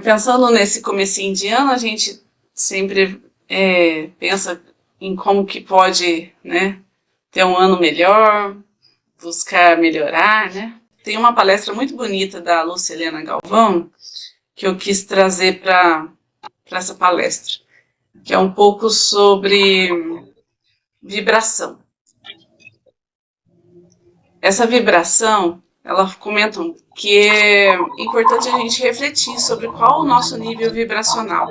Pensando nesse comecinho de ano, a gente sempre pensa em como que pode, né, ter um ano melhor, buscar melhorar, né? Tem uma palestra muito bonita da Lucilena Galvão que eu quis trazer para essa palestra, que é um pouco sobre vibração. Essa vibração, ela comenta que é importante a gente refletir sobre qual o nosso nível vibracional.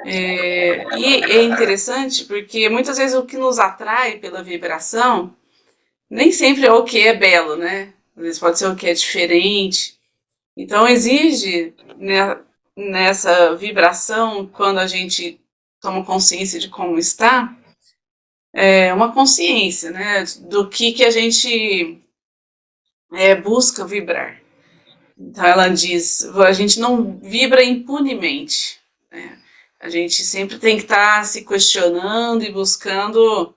E é interessante porque muitas vezes o que nos atrai pela vibração nem sempre é o que é belo, né? Às vezes pode ser o que é diferente. Então exige, né, nessa vibração, quando a gente toma consciência de como está, uma consciência, né, do que a gente busca vibrar. Então ela diz, a gente não vibra impunemente, né? A gente sempre tem que estar se questionando e buscando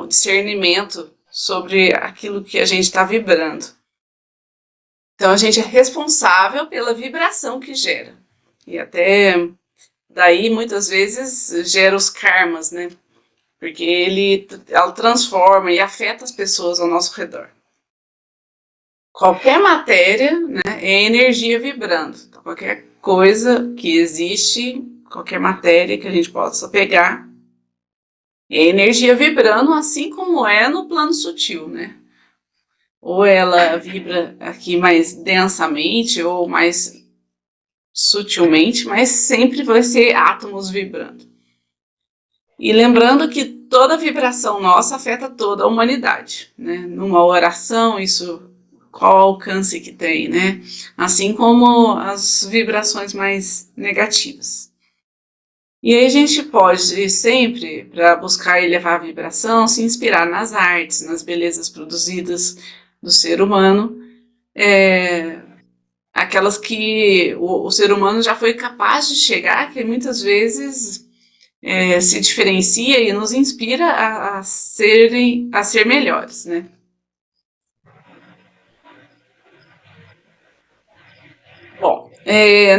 um discernimento sobre aquilo que a gente está vibrando. Então a gente é responsável pela vibração que gera. E até daí muitas vezes gera os karmas, né? Porque ela transforma e afeta as pessoas ao nosso redor. Qualquer matéria, né, é energia vibrando. Então, qualquer coisa que existe, qualquer matéria que a gente possa pegar, é energia vibrando, assim como é no plano sutil, né? Ou ela vibra aqui mais densamente ou mais sutilmente, mas sempre vai ser átomos vibrando. E lembrando que toda vibração nossa afeta toda a humanidade, né? Numa oração, isso, qual o alcance que tem, né? Assim como as vibrações mais negativas. E aí a gente pode sempre, para buscar elevar a vibração, se inspirar nas artes, nas belezas produzidas do ser humano, aquelas que o ser humano já foi capaz de chegar, que muitas vezes se diferencia e nos inspira a ser melhores, né? Bom,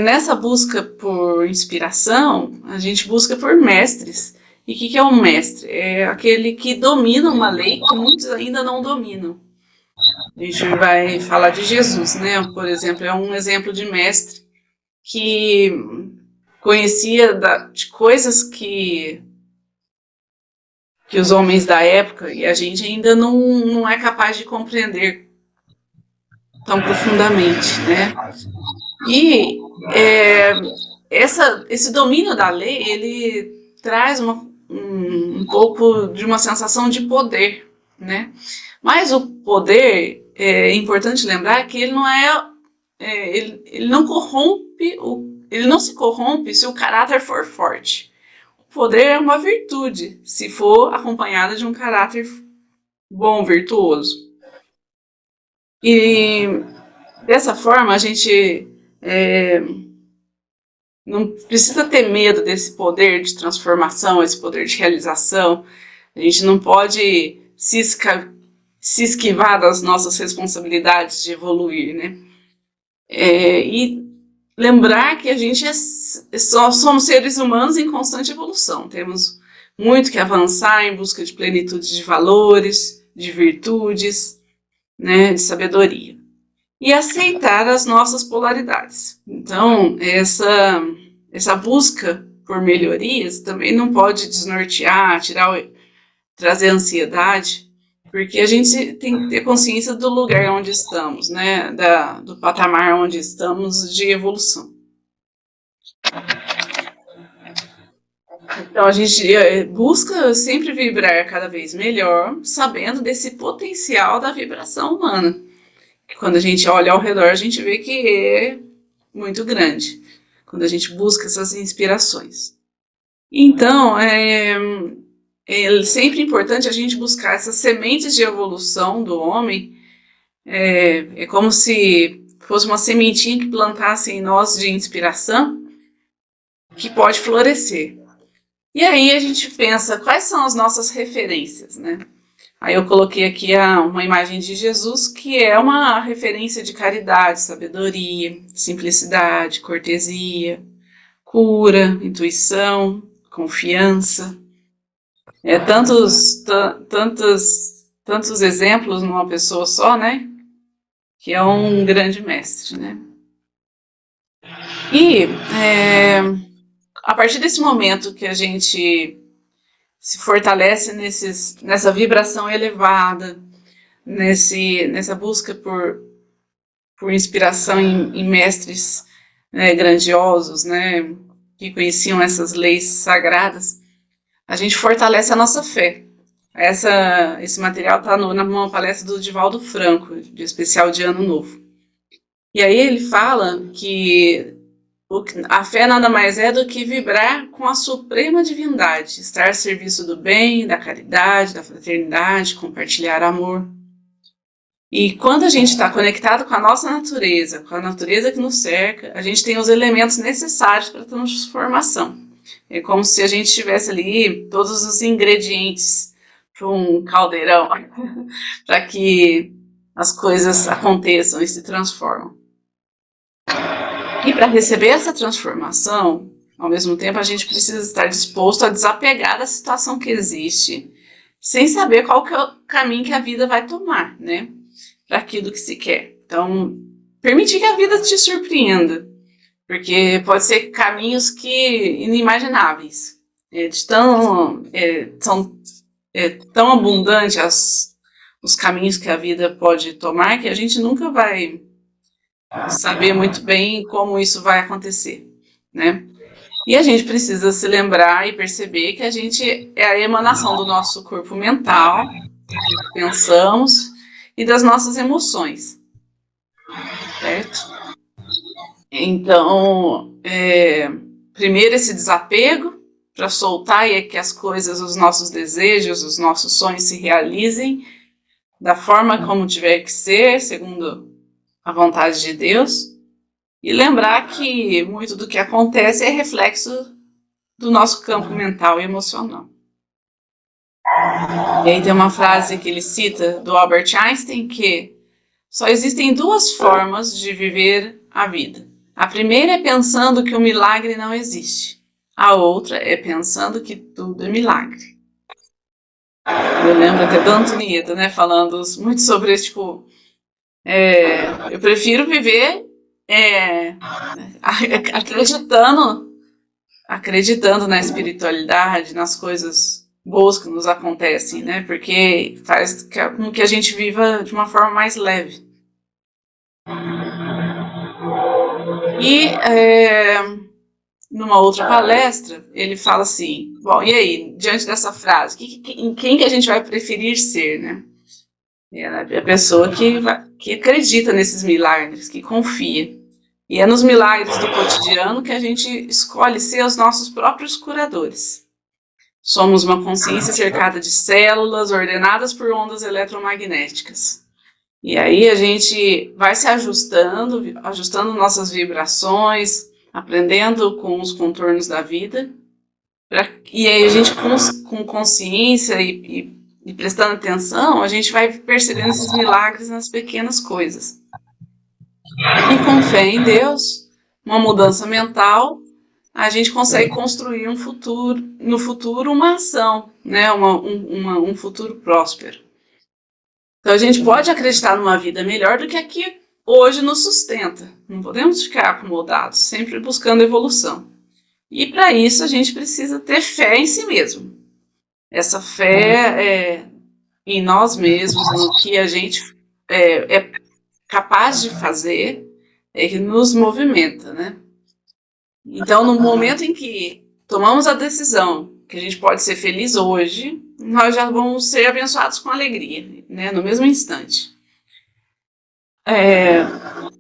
nessa busca por inspiração, a gente busca por mestres. E o que é um mestre? É aquele que domina uma lei que muitos ainda não dominam. A gente vai falar de Jesus, né? Por exemplo, é um exemplo de mestre que conhecia de coisas que os homens da época e a gente ainda não é capaz de compreender tão profundamente, né? E esse domínio da lei, ele traz um pouco de uma sensação de poder, né? Mas o poder, é importante lembrar que ele não ele não corrompe, ele não se corrompe se o caráter for forte. O poder é uma virtude, se for acompanhada de um caráter bom, virtuoso. E dessa forma a gente não precisa ter medo desse poder de transformação, esse poder de realização. A gente não pode se esquivar das nossas responsabilidades de evoluir, né? E lembrar que a gente somos seres humanos em constante evolução. Temos muito que avançar em busca de plenitude de valores, de virtudes, né, de sabedoria. E aceitar as nossas polaridades. Então, essa busca por melhorias também não pode desnortear, trazer ansiedade, porque a gente tem que ter consciência do lugar onde estamos, né? Do patamar onde estamos de evolução. Então a gente busca sempre vibrar cada vez melhor, sabendo desse potencial da vibração humana. Quando a gente olha ao redor, a gente vê que é muito grande, quando a gente busca essas inspirações. Então, é sempre importante a gente buscar essas sementes de evolução do homem. É como se fosse uma sementinha que plantasse em nós de inspiração, que pode florescer. E aí a gente pensa, quais são as nossas referências, né? Aí eu coloquei aqui uma imagem de Jesus, que é uma referência de caridade, sabedoria, simplicidade, cortesia, cura, intuição, confiança. Tantos exemplos numa pessoa só, né? Que é um grande mestre, né? E a partir desse momento que a gente se fortalece nessa vibração elevada, nessa busca por inspiração em mestres, né, grandiosos, né, que conheciam essas leis sagradas, a gente fortalece a nossa fé. Esse material está numa palestra do Divaldo Franco, de especial de Ano Novo. E aí ele fala que a fé nada mais é do que vibrar com a suprema divindade, estar a serviço do bem, da caridade, da fraternidade, compartilhar amor. E quando a gente está conectado com a nossa natureza, com a natureza que nos cerca, a gente tem os elementos necessários para a transformação. É como se a gente tivesse ali todos os ingredientes para um caldeirão, para que as coisas aconteçam e se transformam. E para receber essa transformação, ao mesmo tempo, a gente precisa estar disposto a desapegar da situação que existe, sem saber qual que é o caminho que a vida vai tomar, né? Para aquilo que se quer. Então, permitir que a vida te surpreenda, porque pode ser caminhos inimagináveis. São tão abundantes os caminhos que a vida pode tomar que a gente nunca vai saber muito bem como isso vai acontecer, né? E a gente precisa se lembrar e perceber que a gente é a emanação do nosso corpo mental, do que pensamos e das nossas emoções, certo? Então, primeiro esse desapego para soltar e que as coisas, os nossos desejos, os nossos sonhos se realizem da forma como tiver que ser, segundo a vontade de Deus. E lembrar que muito do que acontece é reflexo do nosso campo mental e emocional. E aí tem uma frase que ele cita do Albert Einstein que só existem duas formas de viver a vida. A primeira é pensando que o milagre não existe. A outra é pensando que tudo é milagre. Eu lembro até do Antonieta, né, falando muito sobre isso, tipo, eu prefiro viver acreditando na espiritualidade, nas coisas boas que nos acontecem, né? Porque faz com que a gente viva de uma forma mais leve. E numa outra palestra, ele fala assim, bom, e aí, diante dessa frase, em quem que a gente vai preferir ser, né? É a pessoa que acredita nesses milagres, que confia. E é nos milagres do cotidiano que a gente escolhe ser os nossos próprios curadores. Somos uma consciência cercada de células ordenadas por ondas eletromagnéticas. E aí a gente vai se ajustando nossas vibrações, aprendendo com os contornos da vida. E aí a gente, com consciência e prestando atenção, a gente vai percebendo esses milagres nas pequenas coisas. E com fé em Deus, uma mudança mental, a gente consegue construir no futuro uma ação, né? Um futuro próspero. Então a gente pode acreditar numa vida melhor do que a que hoje nos sustenta. Não podemos ficar acomodados, sempre buscando evolução. E para isso a gente precisa ter fé em si mesmo. Essa fé em nós mesmos, no que a gente é capaz de fazer, é que nos movimenta, né? Então, no momento em que tomamos a decisão que a gente pode ser feliz hoje, nós já vamos ser abençoados com alegria, né? No mesmo instante.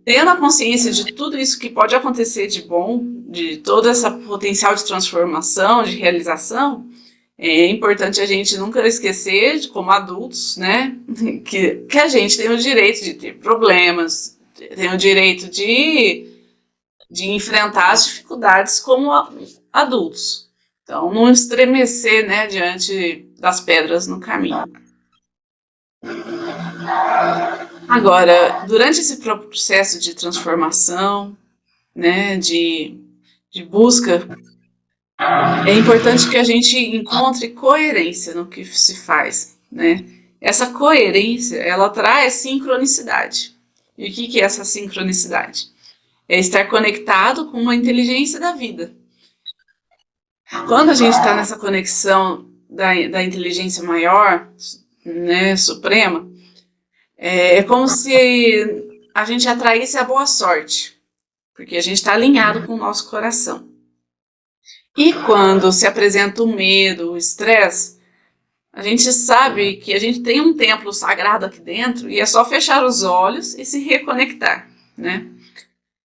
Tendo a consciência de tudo isso que pode acontecer de bom, de todo esse potencial de transformação, de realização, é importante a gente nunca esquecer, como adultos, né, que a gente tem o direito de ter problemas, tem o direito de enfrentar as dificuldades como adultos. Então, não estremecer, né, diante das pedras no caminho. Agora, durante esse processo de transformação, né, de busca, é importante que a gente encontre coerência no que se faz, né? Essa coerência, ela traz sincronicidade. E o que é essa sincronicidade? É estar conectado com uma inteligência da vida. Quando a gente está nessa conexão da inteligência maior, né, suprema, é como se a gente atraísse a boa sorte, porque a gente está alinhado com o nosso coração. E quando se apresenta o medo, o estresse, a gente sabe que a gente tem um templo sagrado aqui dentro e é só fechar os olhos e se reconectar, né?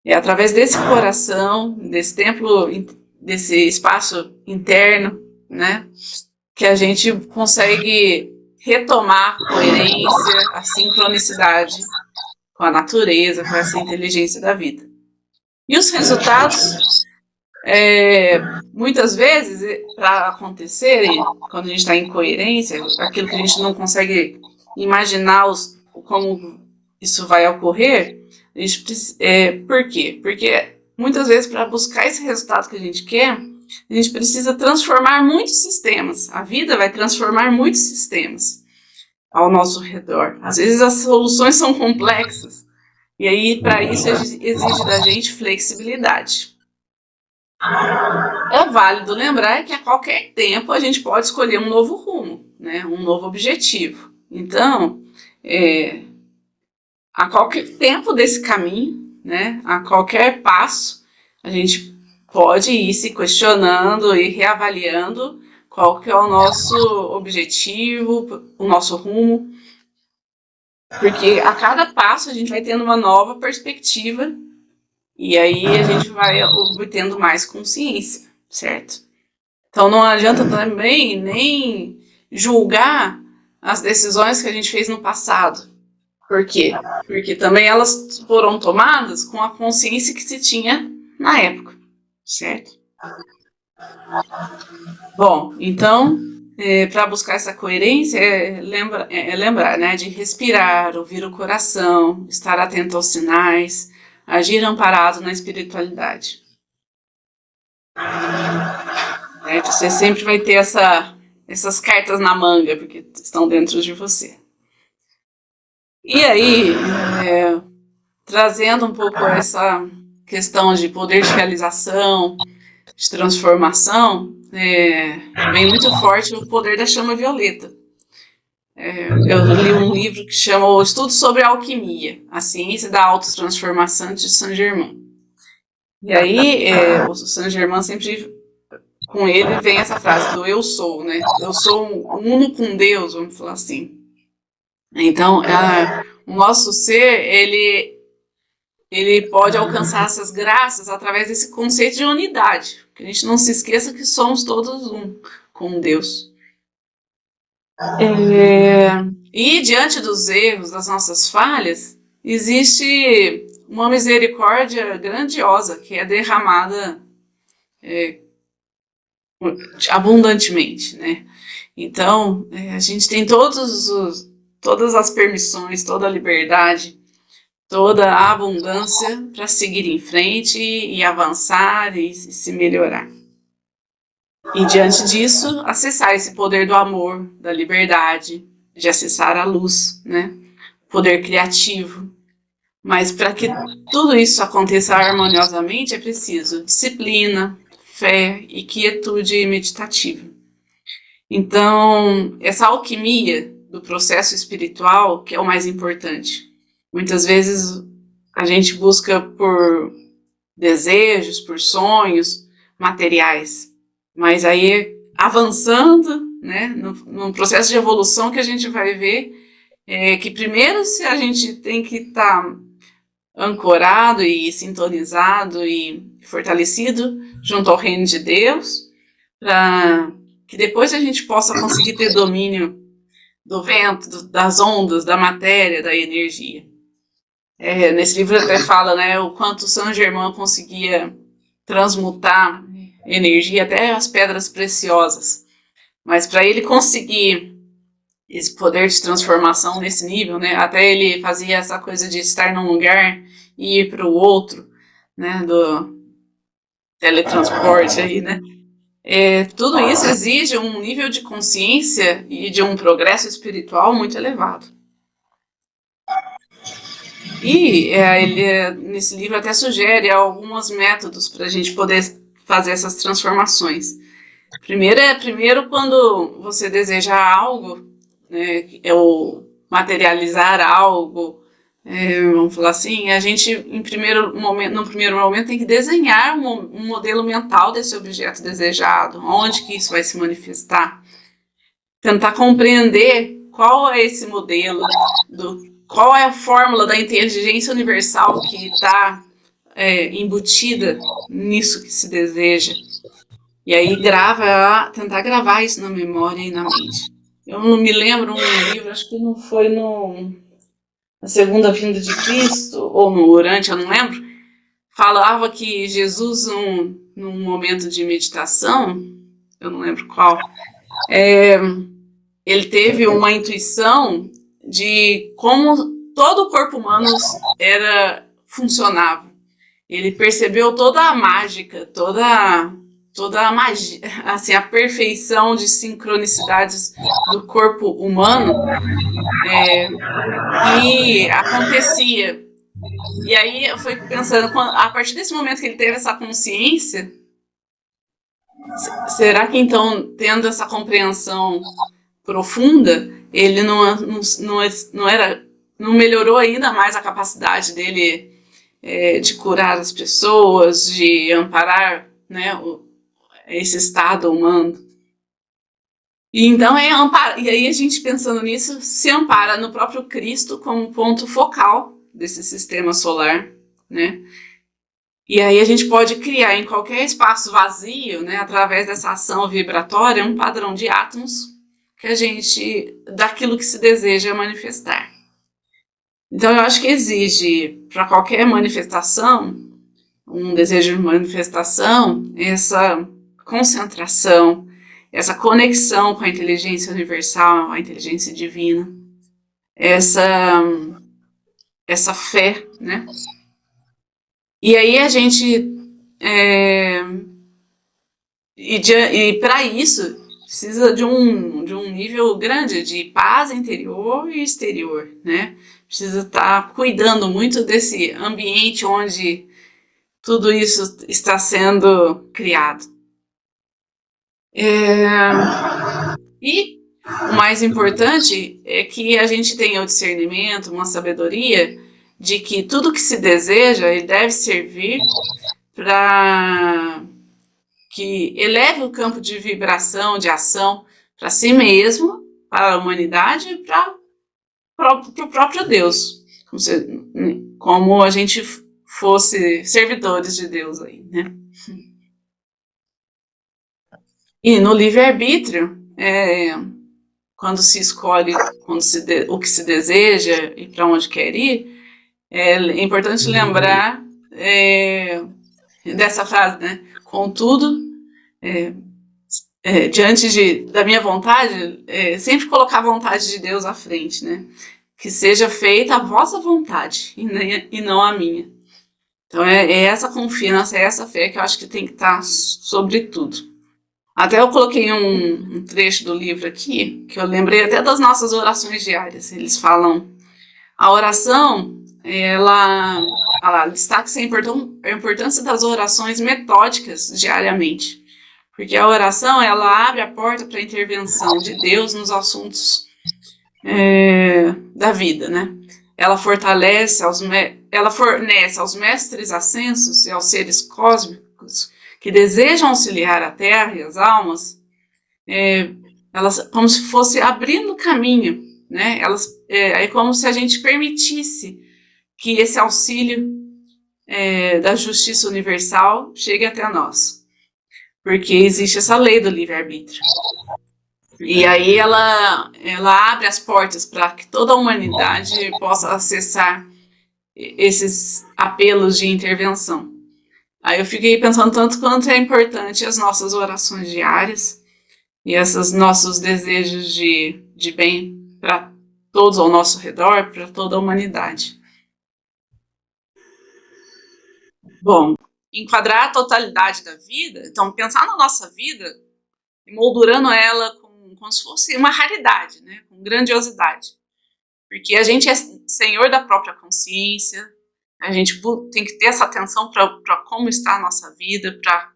É através desse coração, desse templo, desse espaço interno, né, que a gente consegue retomar a coerência, a sincronicidade com a natureza, com essa inteligência da vida. E os resultados, muitas vezes, para acontecerem, quando a gente está em coerência, aquilo que a gente não consegue imaginar como isso vai ocorrer, a gente, por quê? Porque muitas vezes, para buscar esse resultado que a gente quer, a gente precisa transformar muitos sistemas. A vida vai transformar muitos sistemas ao nosso redor. Às vezes as soluções são complexas, e aí, para isso, exige da gente flexibilidade. É válido lembrar que a qualquer tempo a gente pode escolher um novo rumo, né? Um novo objetivo. Então, a qualquer tempo desse caminho, né? A qualquer passo, a gente pode ir se questionando e reavaliando qual que é o nosso objetivo, o nosso rumo, porque a cada passo a gente vai tendo uma nova perspectiva e aí a gente vai obtendo mais consciência, certo? Então não adianta também nem julgar as decisões que a gente fez no passado. Por quê? Porque também elas foram tomadas com a consciência que se tinha na época, certo? Bom, então, para buscar essa coerência, lembrar, né, de respirar, ouvir o coração, estar atento aos sinais, agir amparado na espiritualidade. Você sempre vai ter essas cartas na manga, porque estão dentro de você. E aí, trazendo um pouco essa questão de poder de realização, de transformação, vem muito forte o poder da chama violeta. Eu li um livro que chama O Estudo sobre a Alquimia, a Ciência da Autotransformação de Saint Germain. E aí, o Saint Germain sempre, com ele, vem essa frase do eu sou, né? Eu sou uno com Deus, vamos falar assim. Então, o nosso ser, ele pode alcançar essas graças através desse conceito de unidade. Que a gente não se esqueça que somos todos um com Deus. E diante dos erros, das nossas falhas, existe uma misericórdia grandiosa que é derramada abundantemente, né? Então, a gente tem todas as permissões, toda a liberdade, toda a abundância para seguir em frente e avançar e se melhorar. E diante disso, acessar esse poder do amor, da liberdade, de acessar a luz, né? Poder criativo. Mas para que tudo isso aconteça harmoniosamente, é preciso disciplina, fé e quietude meditativa. Então, essa alquimia do processo espiritual, que é o mais importante. Muitas vezes a gente busca por desejos, por sonhos materiais, mas aí avançando, né, no processo de evolução que a gente vai ver que primeiro se a gente tem que estar ancorado e sintonizado e fortalecido junto ao reino de Deus, para que depois a gente possa conseguir ter domínio do vento, das ondas, da matéria, da energia. Nesse livro até fala, né, o quanto Saint Germain conseguia transmutar energia até as pedras preciosas. Mas para ele conseguir esse poder de transformação nesse nível, né? Até ele fazia essa coisa de estar num lugar e ir para o outro, né? Do teletransporte aí, né? Tudo isso exige um nível de consciência e de um progresso espiritual muito elevado. E ele, nesse livro, até sugere alguns métodos para a gente poder fazer essas transformações. Primeiro quando você deseja algo, né, ou materializar algo, vamos falar assim, a gente, no primeiro momento, tem que desenhar um modelo mental desse objeto desejado, onde que isso vai se manifestar. Tentar compreender qual é esse modelo, qual é a fórmula da inteligência universal que está embutida nisso que se deseja. E aí tentar gravar isso na memória e na mente. Eu não me lembro um livro, acho que não foi na Segunda Vinda de Cristo, ou no Urante, eu não lembro, falava que Jesus, num momento de meditação, eu não lembro qual, ele teve uma intuição de como todo o corpo humano funcionava. Ele percebeu toda a mágica, toda a magia, assim, a perfeição de sincronicidades do corpo humano que acontecia. E aí eu fui pensando, a partir desse momento que ele teve essa consciência, será que então, tendo essa compreensão profunda, ele não melhorou ainda mais a capacidade dele de curar as pessoas, de amparar, né, esse estado humano? E então e aí a gente pensando nisso se ampara no próprio Cristo como ponto focal desse sistema solar, né? E aí a gente pode criar em qualquer espaço vazio, né, através dessa ação vibratória, um padrão de átomos daquilo que se deseja manifestar. Então eu acho que exige para qualquer manifestação, um desejo de manifestação, essa concentração, essa conexão com a inteligência universal, a inteligência divina, essa fé, né? E aí a gente e para isso precisa de um nível grande de paz interior e exterior, né? Precisa estar cuidando muito desse ambiente onde tudo isso está sendo criado. E o mais importante é que a gente tenha o discernimento, uma sabedoria de que tudo que se deseja ele deve servir para que eleve o campo de vibração, de ação para si mesmo, para a humanidade e para o próprio Deus, como a gente fosse servidores de Deus aí, né? E no livre-arbítrio, quando se escolhe o que se deseja e para onde quer ir, é importante lembrar dessa frase, né? Contudo, diante da minha vontade, sempre colocar a vontade de Deus à frente, né? Que seja feita a vossa vontade e não a minha. Então é essa confiança, é essa fé que eu acho que tem que estar sobre tudo. Até eu coloquei um trecho do livro aqui, que eu lembrei até das nossas orações diárias. Eles falam, a oração, ela destaca-se a importância das orações metódicas diariamente. Porque a oração, ela abre a porta para a intervenção de Deus nos assuntos da vida, né? Ela fornece aos mestres ascensos e aos seres cósmicos que desejam auxiliar a Terra e as almas, elas como se fosse abrindo caminho, né? É como se a gente permitisse que esse auxílio da justiça universal chegue até nós, porque existe essa lei do livre-arbítrio. E aí ela abre as portas para que toda a humanidade possa acessar esses apelos de intervenção. Aí eu fiquei pensando tanto quanto é importante as nossas orações diárias e esses nossos desejos de bem para todos ao nosso redor, para toda a humanidade. Bom, enquadrar a totalidade da vida, então pensar na nossa vida, moldurando ela como se fosse uma raridade, né? Com grandiosidade. Porque a gente é senhor da própria consciência, a gente tem que ter essa atenção para como está a nossa vida, para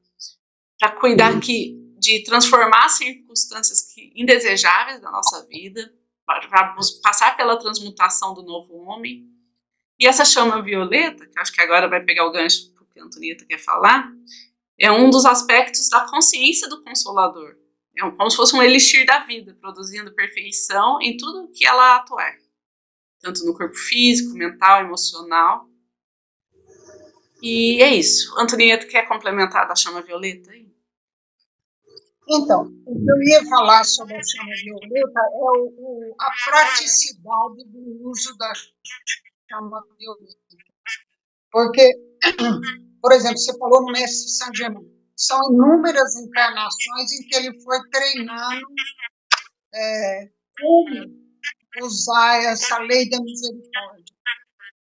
cuidar de transformar circunstâncias indesejáveis da nossa vida, para passar pela transmutação do novo homem. E essa chama violeta, que acho que agora vai pegar o gancho que a Antonieta quer falar, é um dos aspectos da consciência do Consolador. É como se fosse um elixir da vida, produzindo perfeição em tudo que ela atuar. Tanto no corpo físico, mental, emocional. E é isso. Antonieta, quer complementar da chama violeta aí? Então, o que eu ia falar sobre a chama violeta é a praticidade do uso da chama violeta. Porque, por exemplo, você falou no Mestre Saint Germain, são inúmeras encarnações em que ele foi treinando como usar essa lei da misericórdia.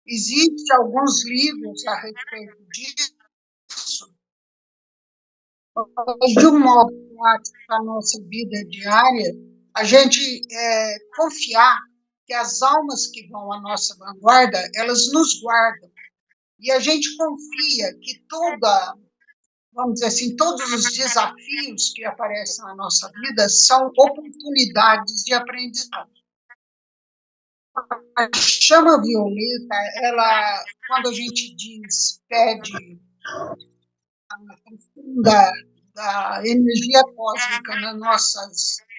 Existem alguns livros a respeito disso, mas de um modo prático para a nossa vida diária, a gente confiar que as almas que vão à nossa vanguarda, elas nos guardam. E a gente confia que vamos dizer assim, todos os desafios que aparecem na nossa vida são oportunidades de aprendizado. A chama violeta, ela, quando a gente pede da energia cósmica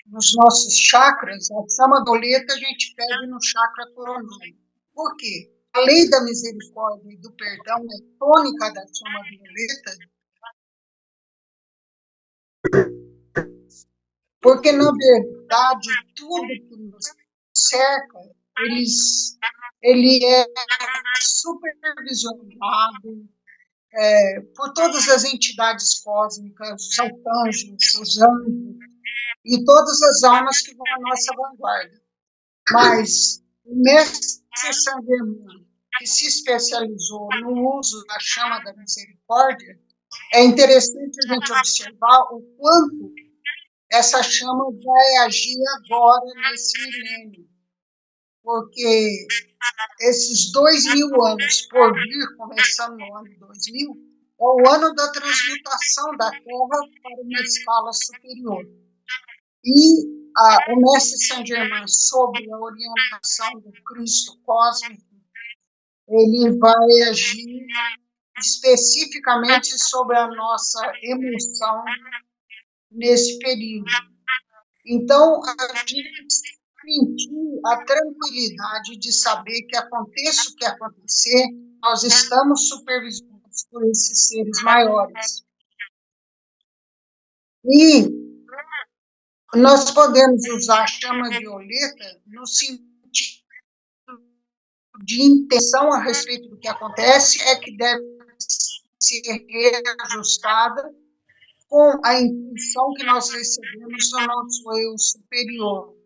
nos nossos chakras, a chama violeta a gente pede no chakra coronário. Por quê? A lei da misericórdia e do perdão é tônica da chama violeta, porque, na verdade, tudo que nos cerca, ele é supervisionado por todas as entidades cósmicas, os arcanjos, os anjos, e todas as almas que vão à nossa vanguarda. Mas o Mestre Saint Germain, que se especializou no uso da chama da misericórdia, é interessante a gente observar o quanto essa chama vai agir agora nesse milênio, porque esses 2000 anos por vir, começando no ano 2000, é o ano da transmutação da Terra para uma escala superior. E o Mestre Saint Germain, sob a orientação do Cristo cósmico, ele vai agir especificamente sobre a nossa emoção nesse período. Então, a gente sentir a tranquilidade de saber que aconteça o que acontecer, nós estamos supervisionados por esses seres maiores. E nós podemos usar a chama violeta no sentido de intenção a respeito do que acontece, é que deve ser reajustada com a intenção que nós recebemos do nosso eu superior.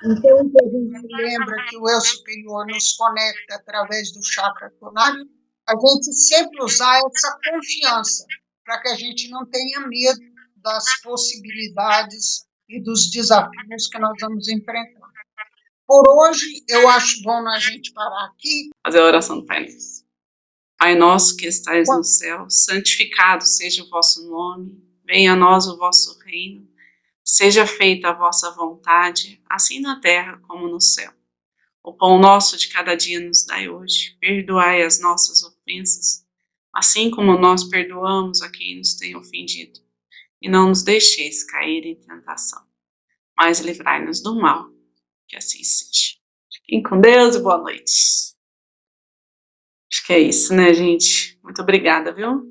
Então, a gente lembra que o eu superior nos conecta através do chakra coronário, a gente sempre usar essa confiança, para que a gente não tenha medo das possibilidades e dos desafios que nós vamos enfrentar. Por hoje, eu acho bom a gente parar aqui. Fazer a oração do Pai Nosso. Pai nosso que estais no céu, santificado seja o vosso nome, venha a nós o vosso reino, seja feita a vossa vontade, assim na terra como no céu. O pão nosso de cada dia nos dai hoje, perdoai as nossas ofensas, assim como nós perdoamos a quem nos tem ofendido. E não nos deixeis cair em tentação, mas livrai-nos do mal, que assim seja. Fiquem com Deus e boa noite. Acho que é isso, né, gente? Muito obrigada, viu?